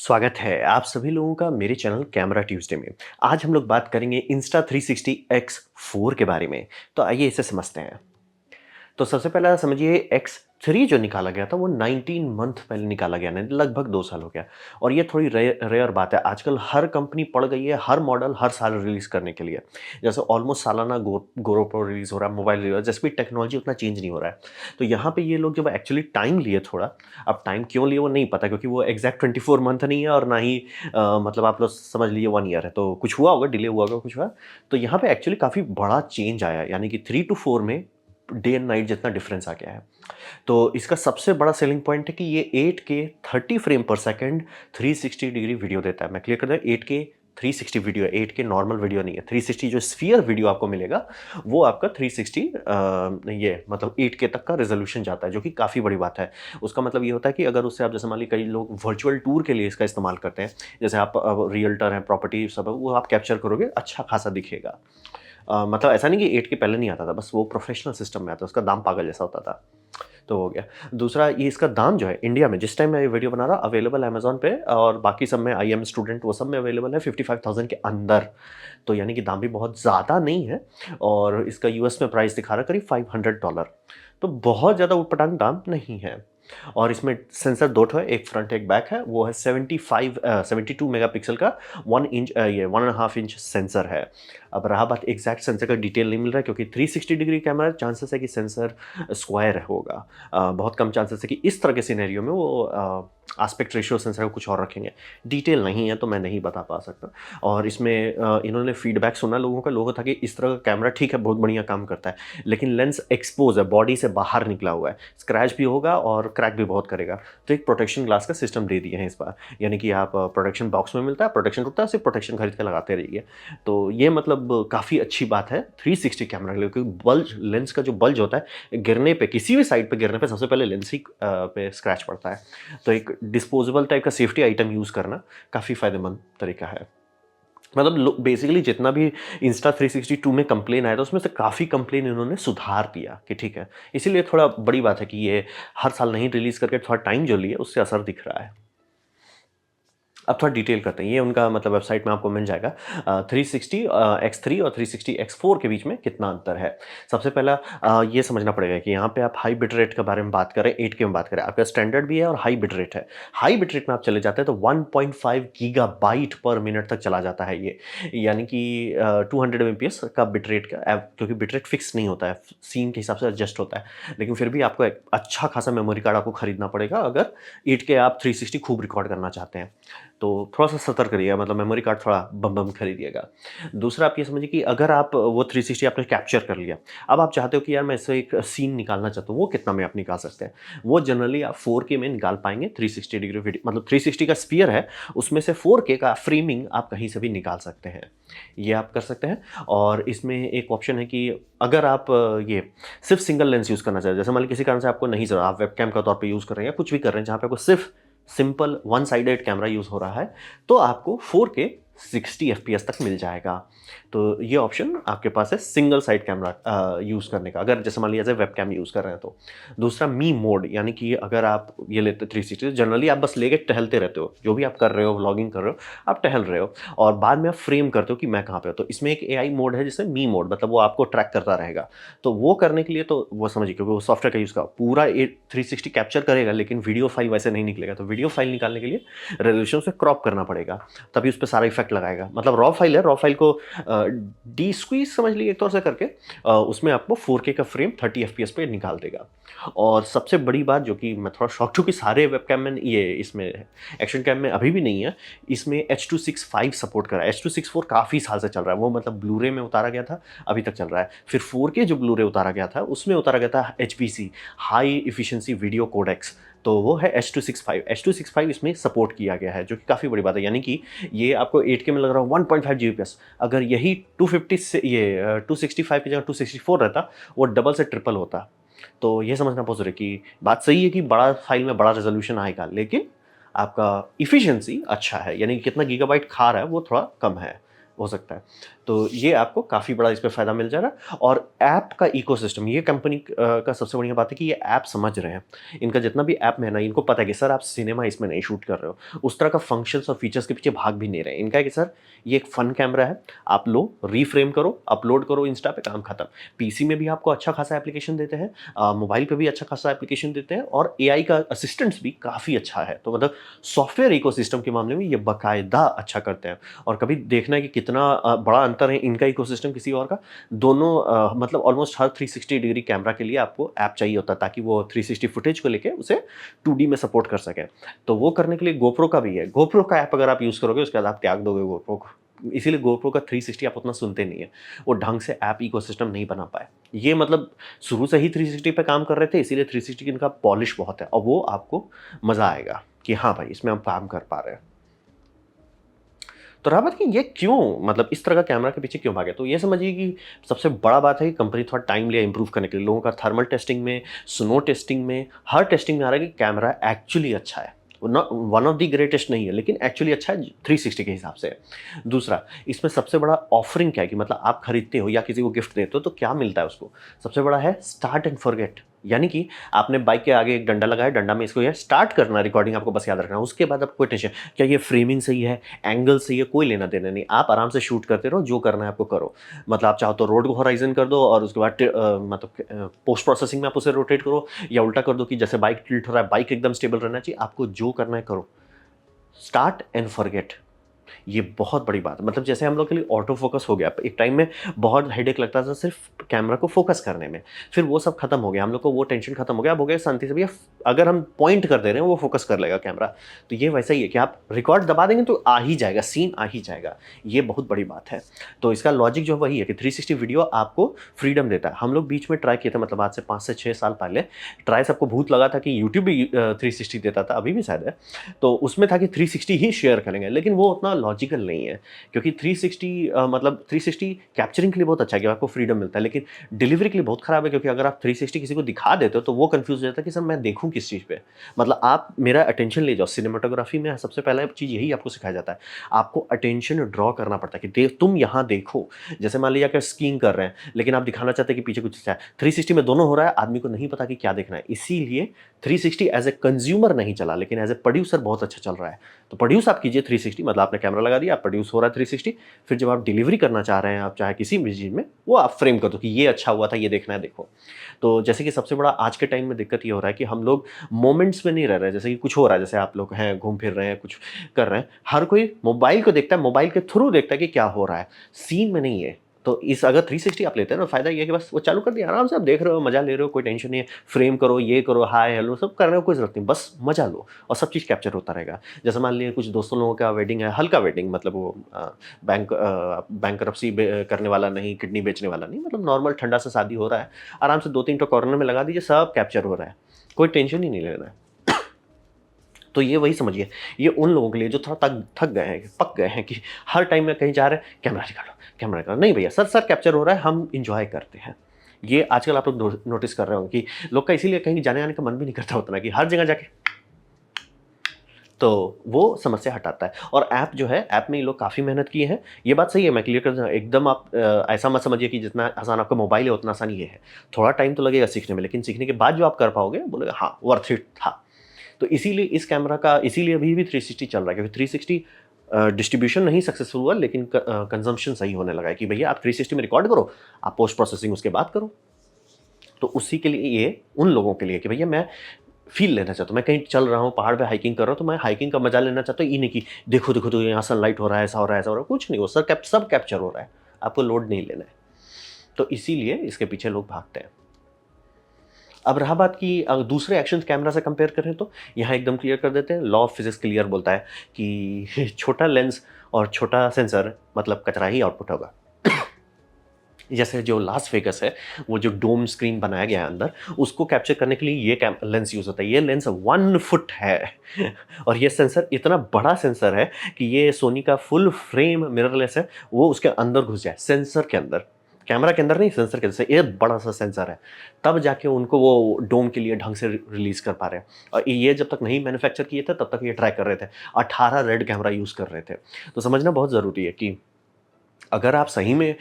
स्वागत है आप सभी लोगों का मेरे चैनल कैमरा ट्यूसडे में। आज हम लोग बात करेंगे Insta360X4 के बारे में। तो आइए इसे समझते हैं। तो सबसे पहला समझिए X3 जो निकाला गया था वो 19 मंथ पहले निकाला गया, नहीं लगभग 2 साल हो गया। और ये थोड़ी रेयर बात है। आजकल हर कंपनी पड़ गई है हर मॉडल हर साल रिलीज़ करने के लिए। जैसे ऑलमोस्ट सालाना GoPro रिलीज़ हो रहा है, मोबाइल रिलीज़ हो रहा है, जैसे भी टेक्नोलॉजी उतना चेंज नहीं हो रहा है। तो यहाँ पे ये लोग जब एक्चुअली टाइम लिए थोड़ा, अब टाइम क्यों लिए वो नहीं पता, क्योंकि वो एग्ज़ैक्ट 24 मंथ नहीं है और ना ही मतलब आप लोग समझ लीजिए 1 ईयर है। तो कुछ हुआ होगा, डिले हुआ होगा, कुछ हुआ। तो यहाँ पे एक्चुअली काफ़ी बड़ा चेंज आया है, यानी कि 3 टू 4 में डे एंड नाइट जितना डिफरेंस आ गया है। तो इसका सबसे बड़ा सेलिंग पॉइंट है कि ये 8K 30 फ्रेम पर सेकंड 360 डिग्री वीडियो देता है। मैं क्लियर कर दूं, 8K 360 वीडियो है, 8K नॉर्मल वीडियो नहीं है। 360 जो स्फीयर वीडियो आपको मिलेगा वो आपका 360 ये मतलब 8K तक का रेजोल्यूशन जाता है, जो कि काफ़ी बड़ी बात है। उसका मतलब ये होता है कि अगर उससे आप जैसे मान लीजिए कई लोग वर्चुअल टूर के लिए इसका इस्तेमाल करते हैं, जैसे आप रियल्टर हैं, प्रॉपर्टी सब है, वो आप कैप्चर करोगे अच्छा खासा दिखेगा। मतलब ऐसा नहीं कि 8K पहले नहीं आता था, बस वो प्रोफेशनल सिस्टम में आता था, उसका दाम पागल जैसा होता था। तो हो गया। दूसरा ये इसका दाम जो है इंडिया में जिस टाइम मैं ये वीडियो बना रहा अवेलेबल है अमेज़न पे, और बाकी सब में आई एम स्टूडेंट वो सब में अवेलेबल है 55,000 के अंदर। तो यानी कि दाम भी बहुत ज़्यादा नहीं है। और इसका यूएस में प्राइस दिखा रहा है करीब $500। तो बहुत ज़्यादा ऊट-पटांग दाम नहीं है। और इसमें सेंसर 2 ठो है, एक फ्रंट एक बैक है। वो है 72 मेगापिक्सल का 1 इंच ये 1.5 इंच सेंसर है। अब रहा बात एग्जैक्ट सेंसर का डिटेल नहीं मिल रहा है, क्योंकि 360 डिग्री कैमरा चांसेस है कि सेंसर स्क्वायर होगा। बहुत कम चांसेस है कि इस तरह के सिनेरियो में वो एस्पेक्ट रेशियो सेंसर को कुछ और रखेंगे। डिटेल नहीं है तो मैं नहीं बता पा सकता। और इसमें इन्होंने फीडबैक सुना लोगों का था कि इस तरह का कैमरा ठीक है, बहुत बढ़िया काम करता है, लेकिन लेंस एक्सपोज है, बॉडी से बाहर निकला हुआ है, स्क्रैच भी होगा और क्रैक भी बहुत करेगा। तो एक प्रोटेक्शन ग्लास का सिस्टम दे दिए हैं इस बार, यानी कि आप प्रोटेक्शन बॉक्स में मिलता है, प्रोटेक्शन टूटता है, सिर्फ प्रोटेक्शन खरीद के लगाते रहिए। तो ये मतलब काफ़ी अच्छी बात है 360 कैमरा के लिए, क्योंकि बल्ज लेंस का जो बल्ज होता है, गिरने पे किसी भी साइड पे गिरने पे सबसे पहले लेंस ही पे स्क्रैच पड़ता है। तो एक डिस्पोजेबल टाइप का सेफ्टी आइटम यूज़ करना काफ़ी फ़ायदेमंद तरीका है। मतलब बेसिकली जितना भी Insta360 में कंप्लेन आया था उसमें से काफ़ी कंप्लेन इन्होंने सुधार दिया कि ठीक है। इसीलिए थोड़ा बड़ी बात है कि ये हर साल नहीं रिलीज़ करके थोड़ा टाइम जो लिए उससे असर दिख रहा है। अब थोड़ा डिटेल करते हैं, ये उनका मतलब वेबसाइट में आपको मिल जाएगा। 360 X3 और 360 X4 के बीच में कितना अंतर है। सबसे पहला ये समझना पड़ेगा कि यहाँ पे आप हाई बिट रेट के बारे में बात करें, 8K में बात करें, आपका स्टैंडर्ड भी है और हाई बिट रेट है। हाई बिट रेट में आप चले जाते हैं तो 1.5 गीगाबाइट पर मिनट तक चला जाता है ये, यानी कि 200 एमबीपीएस का बिट रेट का क्योंकि बिट रेट फिक्स नहीं होता है, सीन के हिसाब से एडजस्ट होता है। लेकिन फिर भी आपको एक अच्छा खासा मेमोरी कार्ड आपको खरीदना पड़ेगा अगर 8K आप 360 खूब रिकॉर्ड करना चाहते हैं। तो थोड़ा-सा सतर्क रहिएगा, मतलब मेमोरी कार्ड थोड़ा बम-बम खरीदिएगा। दूसरा आप ये समझिए कि अगर आप वो 360 आपने कैप्चर कर लिया, अब आप चाहते हो कि यार मैं इससे एक सीन निकालना चाहता हूँ, वो कितना में आप निकाल सकते हैं? वो जनरली आप 4K में निकाल पाएँगे 360 डिग्री वीडियो, मतलब 360 का स्फीयर है, उसमें से 4K का फ्रेमिंग आप कहीं से भी निकाल सकते हैं। ये आप कर सकते हैं। और इसमें एक ऑप्शन है कि अगर आप ये सिर्फ़ सिंगल लेंस यूज़ करना चाहते हैं, जैसे मान लीजिए किसी कारण से आपको नहीं ज़रूरत, आप वेबकैम के तौर पे यूज़ कर रहे हैं या कुछ भी कर रहे हैं, जहाँ पे आपको सिर्फ़ simple one sided camera use हो रहा है, तो आपको 4K 60 एफपीएस तक मिल जाएगा। तो ये ऑप्शन आपके पास है सिंगल साइड कैमरा यूज़ करने का, अगर जैसे मान लीजिए एज़ अ वेबकैम यूज़ कर रहे हैं तो। दूसरा मी मोड, यानी कि अगर आप ये लेते 360, जनरली आप बस लेके टहलते रहते हो, जो भी आप कर रहे हो, व्लॉगिंग कर रहे हो, आप टहल रहे हो और बाद में आप फ्रेम करते हो कि मैं कहाँ पे हूँ। तो इसमें एक एआई मोड है जिसे मी मोड, मतलब वो आपको ट्रैक करता रहेगा। तो वो करने के लिए तो वो समझिए, क्योंकि वो सॉफ्टवेयर का यूज़ का पूरा 360 कैप्चर करेगा, लेकिन वीडियो फाइल वैसे नहीं निकलेगा। तो वीडियो फाइल निकालने के लिए रेज़ोल्यूशन से क्रॉप करना पड़ेगा, तभी उस पे सारा इफ़ेक्ट लगाएगा। मतलब रॉ फाइल है, रॉ फाइल को डी-स्क्वीज़ समझ लीजिए एक तौर से करके, उसमें आपको 4K का फ्रेम 30 एफपीएस पे निकाल देगा। और सबसे बड़ी बात जो कि मैं थोड़ा शॉक्ड हूँ कि सारे वेबकैम में ये इसमें एक्शन कैम में अभी भी नहीं है, इसमें H.265 सपोर्ट कर रहा है। H.264 काफ़ी साल से चल रहा है, वो मतलब ब्लू-रे में उतारा गया था, अभी तक चल रहा है। फिर 4K जो ब्लू-रे उतारा गया था, उसमें उतारा गया था HVC, high efficiency video codecs, तो वो है H.265। H.265 इसमें सपोर्ट किया गया है, जो कि काफ़ी बड़ी बात है। यानी कि ये आपको 8K में लग रहा है 1.5 जीबीपीएस, अगर यही 250 से ये 265 की जगह 264 रहता, वो डबल से ट्रिपल होता। तो ये समझना बहुत ज़रूरी है कि बात सही है कि बड़ा फाइल में बड़ा रेज़ोल्यूशन आएगा, लेकिन आपका एफिशिएंसी अच्छा है, यानी कि कितना गीगाबाइट खा रहा है वो थोड़ा कम है। हो सकता है। तो ये आपको काफ़ी बड़ा इस पे फ़ायदा मिल जा रहा है और ऐप का इकोसिस्टम ये कंपनी का सबसे बढ़िया बात है कि ये ऐप समझ रहे हैं। इनका जितना भी ऐप में है ना, इनको पता है कि सर आप सिनेमा इसमें नहीं शूट कर रहे हो। उस तरह का फंक्शंस और फीचर्स के पीछे भाग भी नहीं रहे हैं। इनका है कि सर ये एक फ़न कैमरा है, आप लो, रीफ्रेम करो, अपलोड करो इंस्टा पे, काम खत्म। पीसी में भी आपको अच्छा खासा एप्लीकेशन देते हैं, मोबाइल पे भी अच्छा खासा एप्लीकेशन देते हैं और एआई का असिस्टेंट्स भी काफ़ी अच्छा है। तो मतलब सॉफ्टवेयर इकोसिस्टम के मामले में ये बाकायदा अच्छा करते हैं। और कभी देखना है कि कितना बड़ा अंतर है इनका इकोसिस्टम किसी और का। दोनों मतलब ऑलमोस्ट हर 360 डिग्री कैमरा के लिए आपको ऐप चाहिए होता है ताकि वो 360 फुटेज को लेके उसे 2D में सपोर्ट कर सके। तो वो करने के लिए गोप्रो का भी है। गोप्रो का ऐप अगर आप यूज़ करोगे उसके बाद आप त्याग दोगे गोप्रो को। इसीलिए गोप्रो का 360 आप उतना सुनते नहीं है। वो ढंग से ऐप इकोसिस्टम नहीं बना पाए। ये मतलब शुरू से ही 360 पे काम कर रहे थे, इसीलिए 360 की इनका पॉलिश बहुत है और वो आपको मज़ा आएगा कि हाँ भाई, इसमें हम काम कर पा रहे हैं। तो रहा बात कि ये क्यों, मतलब इस तरह का कैमरा के पीछे क्यों भागे, तो ये समझिए कि सबसे बड़ा बात है कि कंपनी थोड़ा टाइम लिया इंप्रूव करने के लिए। लोगों का थर्मल टेस्टिंग में, स्नो टेस्टिंग में, हर टेस्टिंग में आ रहा है कि कैमरा एक्चुअली अच्छा है। वन ऑफ द ग्रेटेस्ट नहीं है लेकिन एक्चुअली अच्छा है 360 के हिसाब से। दूसरा, इसमें सबसे बड़ा ऑफरिंग क्या है कि मतलब आप खरीदते हो या किसी को गिफ्ट देते हो तो क्या मिलता है उसको, सबसे बड़ा है स्टार्ट एंड फॉरगेट। यानी कि आपने बाइक के आगे एक डंडा लगाया, डंडा में इसको यह स्टार्ट करना, रिकॉर्डिंग आपको बस याद रखना है। उसके बाद आपको कोई टेंशन, क्या ये फ्रेमिंग सही है, एंगल सही है, कोई लेना देना नहीं। आप आराम से शूट करते रहो, जो करना है आपको करो। मतलब आप चाहो तो रोड को होराइजन कर दो और उसके बाद मतलब पोस्ट प्रोसेसिंग में आप उसे रोटेट करो, या उल्टा कर दो कि जैसे बाइक टिल्ट हो रहा है, बाइक एकदम स्टेबल रहना चाहिए। आपको जो करना है करो, स्टार्ट एंड फॉरगेट। ये बहुत बड़ी बात है। मतलब जैसे हम लोग के लिए ऑटो फोकस हो गया, एक टाइम में बहुत हेडेक लगता था सिर्फ कैमरा को फोकस करने में, फिर वो सब खत्म हो गया, हम लोग को वो टेंशन खत्म हो गया। अब हो गया शांति से भैया, अगर हम पॉइंट कर दे रहे हैं वो फोकस कर लेगा कैमरा। तो ये वैसा ही है कि आप रिकॉर्ड दबा देंगे तो आ ही जाएगा, सीन आ ही जाएगा। ये बहुत बड़ी बात है। तो इसका लॉजिक जो वही है कि 360 वीडियो आपको फ्रीडम देता है। हम लोग बीच में ट्राई किए थे, मतलब आज से 5 से 6 साल पहले ट्राई, सबको भूत लगा था कि यूट्यूब भी 360 देता था, अभी भी शायद है। तो उसमें था कि 360 ही शेयर करेंगे, लेकिन वो उतना लॉजिकल नहीं है। क्योंकि 360 मतलब 360 कैप्चरिंग के लिए बहुत अच्छा है कि आपको फ्रीडम मिलता है, लेकिन डिलीवरी के लिए बहुत खराब है। क्योंकि अगर आप 360 किसी को दिखा देते हो तो वो कंफ्यूज हो जाता है कि सर मैं देखूं किस चीज़ पे, मतलब आप मेरा अटेंशन ले जाओ। सिनेमाटोग्राफी में सबसे पहला चीज़ यही आपको सिखाया जाता है, आपको अटेंशन ड्रॉ करना पड़ता है कि तुम यहाँ देखो। जैसे मान लीजिए कि स्कीइंग कर रहे हैं लेकिन आप दिखाना चाहते हैं कि पीछे कुछ है, 360 में दोनों हो रहा है, आदमी को नहीं पता कि क्या देखना है। इसीलिए 360 एज ए कंज्यूमर नहीं चला, लेकिन एज ए प्रोड्यूसर बहुत अच्छा चल रहा है। तो प्रोड्यूस आप कीजिए 360, मतलब आपने कैमरा लगा दिया, आप प्रोड्यूस हो रहा है 360। फिर जब आप डिलीवरी करना चाह रहे हैं, आप चाहे किसी भी चीज़ में, वो आप फ्रेम कर दो कि ये अच्छा हुआ था, ये देखना है, देखो। तो जैसे कि सबसे बड़ा आज के टाइम में दिक्कत ये हो रहा है कि हम लोग मोमेंट्स में नहीं रह रहे हैं। जैसे कि कुछ हो रहा है, जैसे आप लोग हैं घूम फिर रहे हैं, कुछ कर रहे हैं, हर कोई मोबाइल को देखता है, मोबाइल के थ्रू देखता है कि क्या हो रहा है, सीन में नहीं है। तो इस अगर 360 आप लेते हैं ना, फ़ायदा ये है कि बस वो चालू कर दिया, आराम से आप देख रहे हो, मज़ा ले रहे हो, कोई टेंशन नहीं है। फ्रेम करो, ये करो, हाय हेलो सब करने को कोई ज़रूरत नहीं, बस मज़ा लो और सब चीज़ कैप्चर होता रहेगा। जैसे मान लीजिए कुछ दोस्तों लोगों का वेडिंग है, हल्का वेडिंग, मतलब वो बैंकरप्सी करने वाला नहीं, किडनी बेचने वाला नहीं, मतलब नॉर्मल ठंडा सा शादी हो रहा है, आराम से 2-3 ठो कॉर्नर में लगा दीजिए, सब कैप्चर हो रहा है, कोई टेंशन ही नहीं लेना है। तो ये वही समझिए, ये उन लोगों के लिए जो थोड़ा थक गए हैं, पक गए हैं कि हर टाइम में कहीं जा रहे हैं, कैमरा निकालो, कैमरा निकालो। नहीं भैया, सर सर कैप्चर हो रहा है, हम इंजॉय करते हैं। ये आजकल आप लोग नोटिस कर रहे हो कि लोग का इसीलिए कहीं जाने आने का मन भी नहीं करता उतना, कि हर जगह जाके, तो वो समस्या हटाता है। और ऐप जो है, ऐप में ये लोग काफ़ी मेहनत किए हैं। ये बात सही है, मैं क्लियर कर दूँ, एकदम आप ऐसा मत समझिए कि जितना आसान आपका मोबाइल है उतना आसान ये है। थोड़ा टाइम तो लगेगा सीखने में, लेकिन सीखने के बाद जो आप कर पाओगे, बोलेगा हाँ वर्थ इट था। तो इसीलिए इस कैमरा का, इसीलिए अभी भी 360 चल रहा है, क्योंकि 360 डिस्ट्रीब्यूशन नहीं सक्सेसफुल हुआ, लेकिन कंजम्पशन सही होने लगा है कि भैया आप 360 में रिकॉर्ड करो, आप पोस्ट प्रोसेसिंग उसके बाद करो। तो उसी के लिए ये उन लोगों के लिए कि भैया मैं फ़ील लेना चाहता हूँ, मैं कहीं चल रहा हूँ, पहाड़ पे हाइकिंग कर रहा हूँ, तो मैं हाइकिंग का मज़ा लेना चाहता हूँ। ये नहीं कि देखो, देखो तो यहाँ सनलाइट हो रहा है, ऐसा हो रहा है, ऐसा हो रहा है, कुछ नहीं, वो सब कैप्चर हो रहा है, आपको लोड नहीं लेना है। तो इसीलिए इसके पीछे लोग भागते हैं। अब रहा बात कि दूसरे एक्शन कैमरा से कंपेयर करें तो यहाँ एकदम क्लियर कर देते हैं। लॉ ऑफ फिजिक्स क्लियर बोलता है कि छोटा लेंस और छोटा सेंसर मतलब कचरा ही आउटपुट होगा। जैसे जो लास वेगस है, वो जो डोम स्क्रीन बनाया गया है अंदर, उसको कैप्चर करने के लिए ये लेंस यूज़ होता है। ये लेंस 1 फुट है और ये सेंसर इतना बड़ा सेंसर है कि ये सोनी का फुल फ्रेम मिररलेस है, वो उसके अंदर घुस जाए, सेंसर के अंदर, कैमरा के अंदर नहीं, सेंसर के अंदर से। ये बड़ा सा सेंसर है, तब जाके उनको वो डोम के लिए ढंग से रिलीज़ कर पा रहे हैं। और ये जब तक नहीं मैन्युफैक्चर किए थे तब तक ये ट्राई कर रहे थे, 18 रेड कैमरा यूज़ कर रहे थे। तो समझना बहुत ज़रूरी है कि अगर आप सही में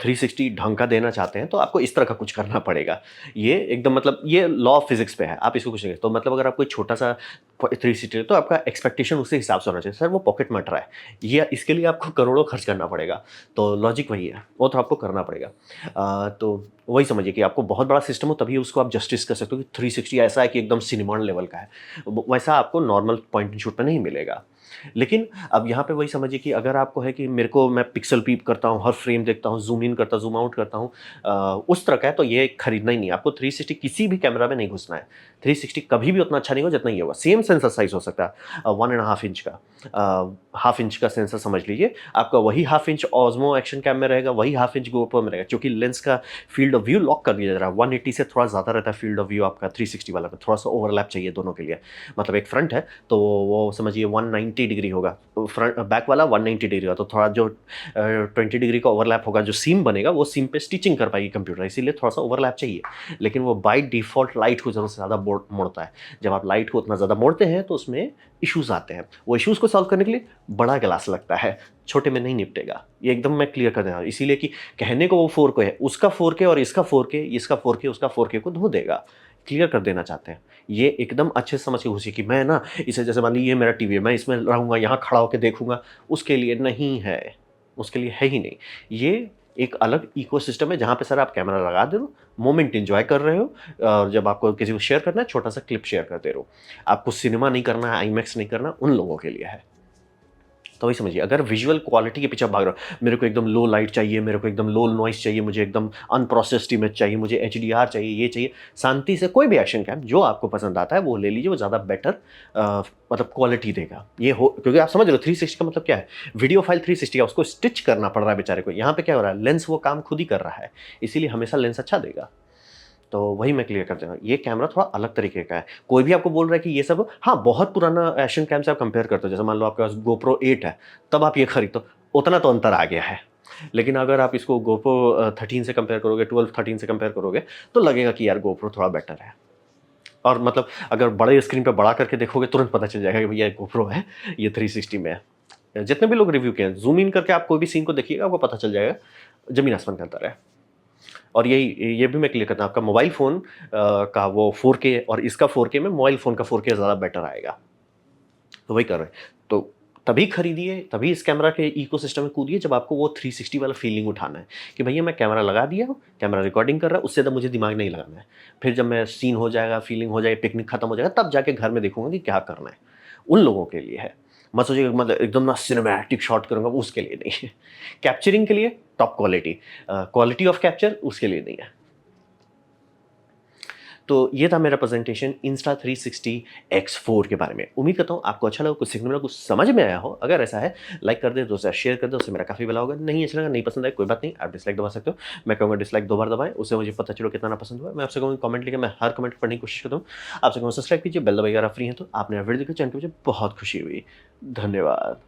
360 ढंग का देना चाहते हैं तो आपको इस तरह का कुछ करना पड़ेगा। ये एकदम मतलब ये लॉ ऑफ फिज़िक्स पे है, आप इसको कुछ नहीं तो मतलब अगर आप कोई छोटा-सा 360 है तो आपका एक्सपेक्टेशन उसी हिसाब से होना चाहिए। सर वो पॉकेट मटर है, ये इसके लिए आपको करोड़ों खर्च करना पड़ेगा, तो लॉजिक वही है, वो तो आपको करना पड़ेगा। तो वही समझिए कि आपको बहुत बड़ा सिस्टम हो तभी उसको आप जस्टिस कर सकते हो कि 360 ऐसा है कि एकदम सिनेमा लेवल का है। वो वैसा आपको नॉर्मल पॉइंट एंड शूट पे नहीं मिलेगा। लेकिन अब यहाँ पे वही समझिए कि अगर आपको है कि मेरे को मैं पिक्सल पीप करता हूँ, हर फ्रेम देखता हूँ, ज़ूम इन करता ज़ूम आउट करता हूँ उस तरह का है तो ये खरीदना ही नहीं है। आपको 360 किसी भी कैमरा में नहीं घुसना है। 360 कभी भी उतना अच्छा नहीं होगा जितना ये होगा। सेम सेंसर साइज़ हो सकता है 1.5 इंच का। हाफ इंच का सेंसर समझ लीजिए, आपका वही half inch Osmo Action cam में रहेगा, वही हाफ इंच गोप्रो में रहेगा, क्योंकि लेंस का फील्ड ऑफ व्यू लॉक कर दिया जा रहा है। 180 से थोड़ा ज़्यादा रहता है फील्ड ऑफ व्यू आपका 360 वाला में, थोड़ा-सा ओवरलैप चाहिए दोनों के लिए। मतलब एक फ्रंट है तो वो समझिए 190 डिग्री होगा, फ्रंट बैक वाला 190 डिग्री होगा, तो थोड़ा जो 20 डिग्री का ओवरलैप होगा, जो सीम बनेगा वो सीम पे स्टिचिंग कर पाएगी कंप्यूटर, इसीलिए थोड़ा-सा ओवरलैप चाहिए। लेकिन वो बाय डिफ़ॉल्ट लाइट को ज़रूरत से ज़्यादा मोड़ता है। जब आप लाइट को उतना ज़्यादा मोड़ते हैं तो उसमें इश्यूज़ आते हैं। वो इश्यूज़ को सॉल्व करने के लिए बड़ा ग्लास लगता है, छोटे में नहीं निपटेगा। ये एकदम मैं क्लियर कर दे रहा हूँ, इसीलिए कि कहने को वो 4K है, उसका 4K और इसका 4K, इसका 4K, उसका 4K को धो देगा। क्लियर कर देना चाहते हैं। ये एकदम अच्छे से समझ के घुसिए कि मैं ना इसे जैसे मान लीजिए ये मेरा टीवी है, मैं इसमें रहूँगा, यहाँ खड़ा होके देखूँगा, उसके लिए नहीं है, उसके लिए है ही नहीं। ये एक अलग इकोसिस्टम है जहाँ पे सर आप कैमरा लगा दे रहे हो, मोमेंट एन्जॉय कर रहे हो और जब आपको किसी को शेयर करना है, छोटा-सा क्लिप शेयर कर दे रहे हो। आपको सिनेमा नहीं करना है, आईमैक्स नहीं करना, उन लोगों के लिए है। तो वही समझिए, अगर विजुअल क्वालिटी के पीछे आप भाग रहे हो, मेरे को एकदम लो लाइट चाहिए, मेरे को एकदम लो नॉइज़ चाहिए, मुझे एकदम अनप्रोसेस्ड इमेज चाहिए, मुझे एचडीआर चाहिए, ये चाहिए, शांति से कोई भी एक्शन कैम जो आपको पसंद आता है वो ले लीजिए, वो ज़्यादा बेटर मतलब क्वालिटी देगा। ये हो क्योंकि आप समझ रहे हो 360 का मतलब क्या है? वीडियो फाइल 360 है, उसको स्टिच करना पड़ रहा है बेचारे को। यहाँ पे क्या हो रहा है? लेंस वो काम खुद ही कर रहा है, इसीलिए हमेशा लेंस अच्छा देगा। तो वही मैं क्लियर कर दे रहा हूँ। ये कैमरा थोड़ा अलग तरीके का है। कोई भी आपको बोल रहा है कि ये सब हाँ, बहुत पुराना एक्शन कैम से आप कंपेयर करते हो, जैसे मान लो आपके पास GoPro 8 है, तब आप ये खरीदो, उतना तो अंतर आ गया है। लेकिन अगर आप इसको GoPro 13 से कंपेयर करोगे, 12-13 से कंपेयर करोगे, तो लगेगा कि यार GoPro थोड़ा बेटर है। और मतलब अगर बड़े स्क्रीन पे बड़ा करके देखोगे, तुरंत पता चल जाएगा कि भैया ये GoPro है, ये 360 में है। जितने भी लोग रिव्यू किए हैं, ज़ूम इन करके आप कोई भी सीन को देखिएगा, आपको पता चल जाएगा, ज़मीन-आसमान का अंतर है। और ये भी मैं क्लियर करता हूँ, आपका मोबाइल फ़ोन का वो 4K और इसका 4K में मोबाइल फ़ोन का 4K ज़्यादा बेटर आएगा। तो वही कर रहे हैं। तो तभी खरीदिए, तभी इस कैमरा के इकोसिस्टम में कूदिए जब आपको वो 360 वाला फीलिंग उठाना है कि भैया मैं कैमरा लगा दिया हूँ, कैमरा रिकॉर्डिंग कर रहा है, उससे ज़्यादा मुझे दिमाग नहीं लगाना है। फिर जब मैं सीन हो जाएगा, फीलिंग हो जाएगी, पिकनिक खत्म हो जाएगा, तब जाके घर में देखूँगा कि क्या करना है। उन लोगों के लिए है। मत सोचिए मतलब एकदम ना सिनेमैटिक शॉट करूँगा, वो उसके लिए नहीं है। कैप्चरिंग के लिए top quality, quality of capture उसके लिए नहीं है। तो ये था मेरा प्रेजेंटेशन Insta360 X4 के बारे में। उम्मीद करता हूँ आपको अच्छा लगा, कुछ सीखने मिला, कुछ समझ में आया हो। अगर ऐसा है, लाइक कर दें, दोस्तों से शेयर कर दें, उससे मेरा काफ़ी भला होगा। नहीं अच्छा लगा, नहीं पसंद आया, कोई बात नहीं, आप डिसलाइक दबा सकते हो। मैं कहूँगा डिसलाइक 2 बार दबाएँ, उससे मुझे पता चलो कितना ना पसंद हुआ। मैं आपसे कहूँगा कमेंट लिखें, मैं हर कमेंट पढ़ने की कोशिश करता हूँ। आपसे कहूँगा सब्सक्राइब कीजिए, बेल दबाइए अगर आप फ्री हैं तो। आपने वीडियो देखी, चैनल की मुझे बहुत खुशी हुई। धन्यवाद।